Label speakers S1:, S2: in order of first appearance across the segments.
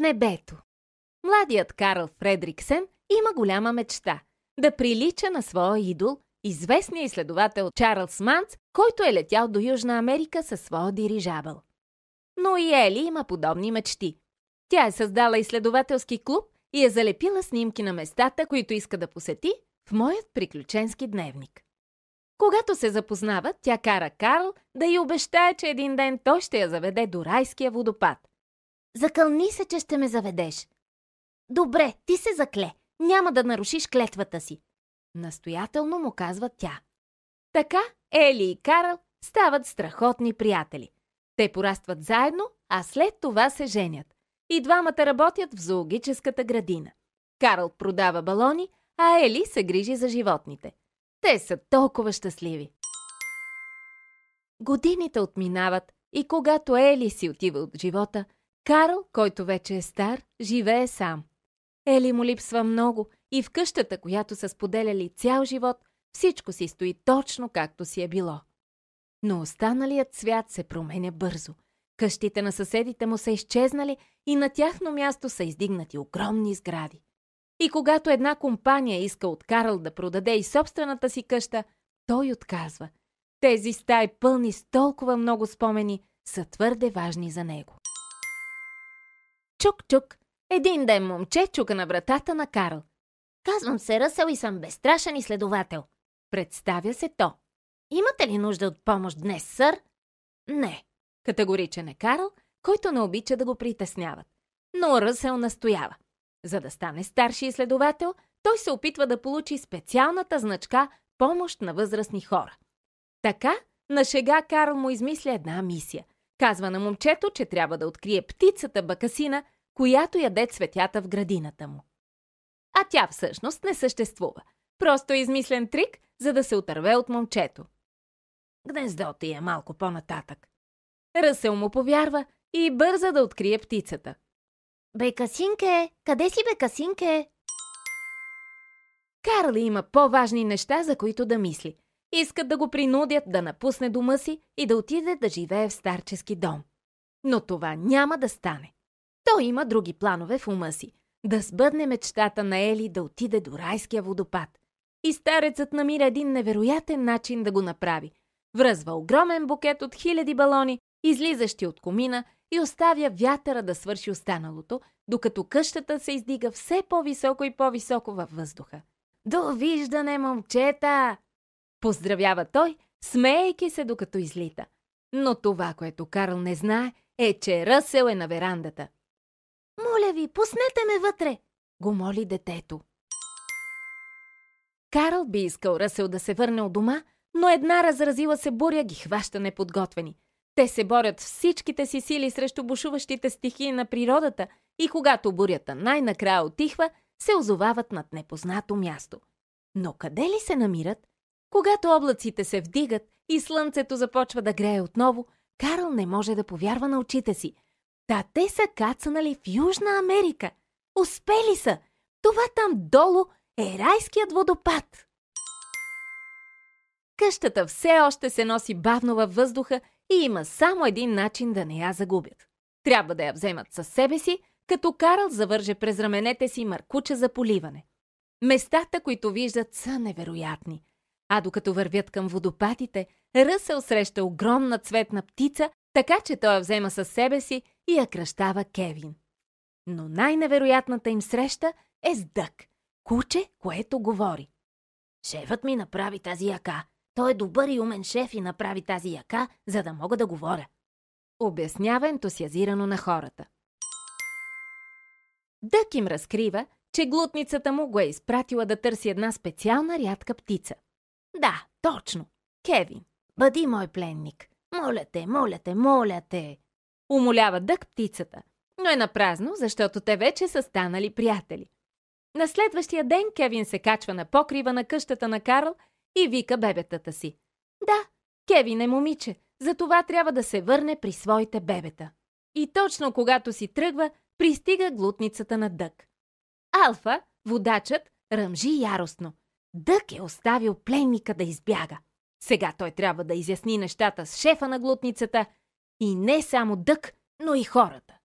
S1: Небето. Младият Карл Фредриксен има голяма мечта да прилича на своя идол, известния изследовател Чарлз Манц, който е летял до Южна Америка със своя дирижабъл. Но и Ели има подобни мечти. Тя е създала изследователски клуб и е залепила снимки на местата, които иска да посети в моят приключенски дневник. Когато се запознават, тя кара Карл да й обещае, че един ден той ще я заведе до райския водопад.
S2: Закълни се, че ще ме заведеш. Добре, ти се закле. Няма да нарушиш клетвата си.
S1: Настоятелно му казва тя. Така Ели и Карл стават страхотни приятели. Те порастват заедно, а след това се женят. И двамата работят в зоологическата градина. Карл продава балони, а Ели се грижи за животните. Те са толкова щастливи. Годините отминават и когато Ели си отива от живота, Карл, който вече е стар, живее сам. Ели му липсва много и в къщата, която са споделяли цял живот, всичко си стои точно както си е било. Но останалият свят се променя бързо. Къщите на съседите му са изчезнали и на тяхно място са издигнати огромни сгради. И когато една компания иска от Карл да продаде и собствената си къща, той отказва. Тези стаи, пълни с толкова много спомени, са твърде важни за него. Чук-чук. Един ден момче чука на вратата на Карл.
S2: Казвам се Ръсъл и съм безстрашен изследовател.
S1: Представя се то.
S2: Имате ли нужда от помощ днес, сър?
S1: Не. Категоричен е Карл, който не обича да го притесняват. Но Ръсъл настоява. За да стане старши изследовател, той се опитва да получи специалната значка «Помощ на възрастни хора». Така, на шега Карл му измисля една мисия. Казва на момчето, че трябва да открие птицата бакасина, която яде цветята в градината му. А тя всъщност не съществува. Просто е измислен трик, за да се отърве от момчето.
S2: Гнездото е малко по-нататък.
S1: Ръсъл му повярва и бърза да открие птицата.
S2: Бекасинке! Къде си, Бекасинке?
S1: Карл има по-важни неща, за които да мисли. Искат да го принудят да напусне дома си и да отиде да живее в старчески дом. Но това няма да стане. Той има други планове в ума си. Да сбъдне мечтата на Ели да отиде до райския водопад. И старецът намира един невероятен начин да го направи. Връзва огромен букет от 1000 балони, излизащи от комина, и оставя вятъра да свърши останалото, докато къщата се издига все по-високо и по-високо във въздуха.
S2: Довиждане, момчета!
S1: Поздравява той, смеейки се докато излита. Но това, което Карл не знае, е, че Ръсъл е на верандата.
S2: Моля ви, пуснете ме вътре!
S1: Го моли детето. Карл би искал Ръсъл да се върне от дома, но една разразила се буря ги хваща неподготвени. Те се борят всичките си сили срещу бушуващите стихии на природата и когато бурята най-накрая отихва, се озовават над непознато място. Но къде ли се намират? Когато облаците се вдигат и слънцето започва да грее отново, Карл не може да повярва на очите си. Та те са кацанали в Южна Америка. Успели са! Това там долу е райският водопад. Къщата все още се носи бавно във въздуха и има само един начин да не я загубят. Трябва да я вземат със себе си, като Карл завърже през раменете си маркуче за поливане. Местата, които виждат, са невероятни. А докато вървят към водопадите, Ръсъл среща огромна цветна птица, така че той я взема със себе си и я кръщава Кевин. Но най-невероятната им среща е с Дък, куче, което говори.
S2: Шефът ми направи тази яка. Той е добър и умен шеф и направи тази яка, за да мога да говоря.
S1: Обяснява ентусиазирано на хората. Дък им разкрива, че глутницата му го е изпратила да търси една специална рядка птица. Да, точно. Кевин, бъди мой пленник.
S2: Моля те, моля те, моля те.
S1: Умолява Дък птицата, но е напразно, защото те вече са станали приятели. На следващия ден Кевин се качва на покрива на къщата на Карл и вика бебетата си. Да, Кевин е момиче, затова трябва да се върне при своите бебета. И точно когато си тръгва, пристига глутницата на Дък. Алфа, водачът, ръмжи яростно. Дък е оставил пленника да избяга. Сега той трябва да изясни нещата с шефа на глутницата и не само Дък, но и хората.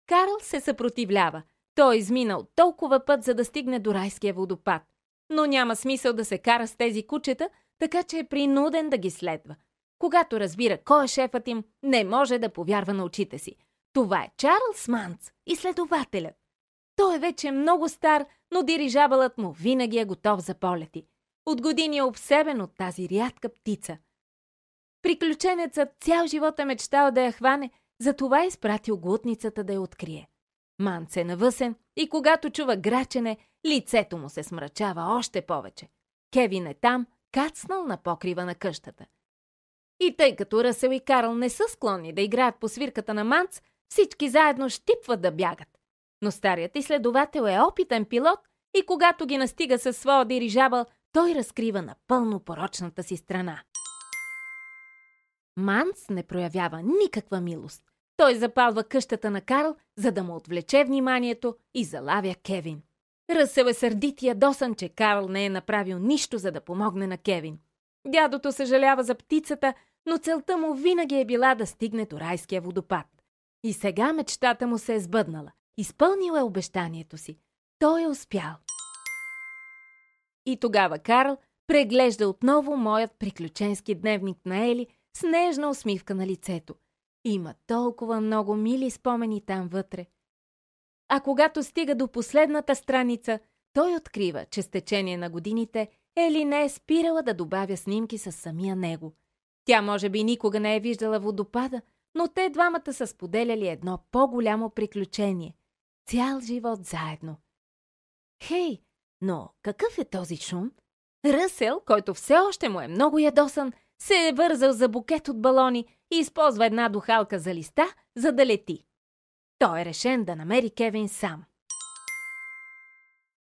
S1: Карл се съпротивлява. Той е изминал толкова път, за да стигне до райския водопад. Но няма смисъл да се кара с тези кучета, така че е принуден да ги следва. Когато разбира кой е шефът им, не може да повярва на очите си. Това е Чарлз Манц, изследователят. Той е вече много стар, но дирижабълът му винаги е готов за полети. От години е обсебен от тази рядка птица. Приключенецът цял живот е мечтал да я хване, затова е изпратил глутницата да я открие. Манц е навъсен и когато чува грачене, лицето му се смрачава още повече. Кевин е там, кацнал на покрива на къщата. И тъй като Ръсел и Карл не са склонни да играят по свирката на Манц, всички заедно щипват да бягат. Но старият изследовател е опитен пилот и когато ги настига със своя дирижабъл, той разкрива напълно порочната си страна. Манц не проявява никаква милост. Той запалва къщата на Карл, за да му отвлече вниманието и залавя Кевин. Ръсел е сърдит и ядосан, че Карл не е направил нищо, за да помогне на Кевин. Дядото съжалява за птицата, но целта му винаги е била да стигне до райския водопад. И сега мечтата му се е сбъднала. Изпълнил е обещанието си. Той е успял. И тогава Карл преглежда отново моят приключенски дневник на Ели с нежна усмивка на лицето. Има толкова много мили спомени там вътре. А когато стига до последната страница, той открива, че с течение на годините Ели не е спирала да добавя снимки със самия него. Тя може би никога не е виждала водопада, но те двамата са споделяли едно по-голямо приключение. Цял живот заедно. Хей, но какъв е този шум? Ръсел, който все още му е много ядосан, се е вързал за букет от балони и използва една духалка за листа, за да лети. Той е решен да намери Кевин сам.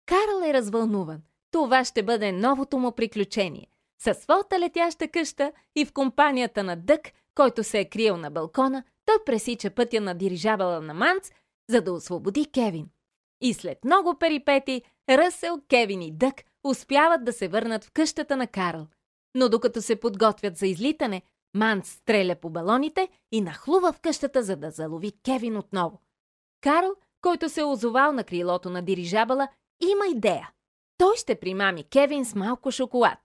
S1: Карл е развълнуван. Това ще бъде новото му приключение. Със своята летяща къща и в компанията на Дък, който се е криел на балкона, той пресича пътя на дирижабъла на Манц, за да освободи Кевин. И след много перипети, Ръсел, Кевин и Дък успяват да се върнат в къщата на Карл. Но докато се подготвят за излитане, Манц стреля по балоните и нахлува в къщата, за да залови Кевин отново. Карл, който се е озовал на крилото на дирижабъла, има идея. Той ще примами Кевин с малко шоколад.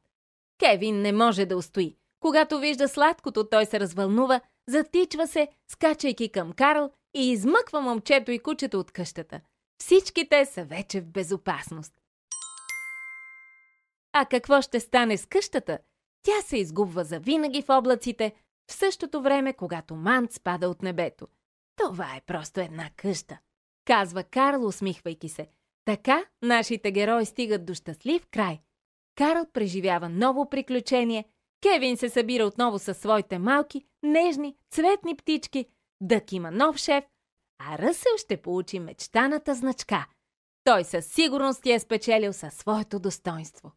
S1: Кевин не може да устои. Когато вижда сладкото, той се развълнува, затичва се, скачайки към Карл и измъква момчето и кучето от къщата. Всички те са вече в безопасност. А какво ще стане с къщата? Тя се изгубва завинаги в облаците, в същото време, когато Манц пада от небето. Това е просто една къща, казва Карл, усмихвайки се. Така нашите герои стигат до щастлив край. Карл преживява ново приключение, Кевин се събира отново със своите малки, нежни, цветни птички, Дък има нов шеф, а Ръсел ще получи мечтаната значка. Той със сигурност я е спечелил със своето достоинство.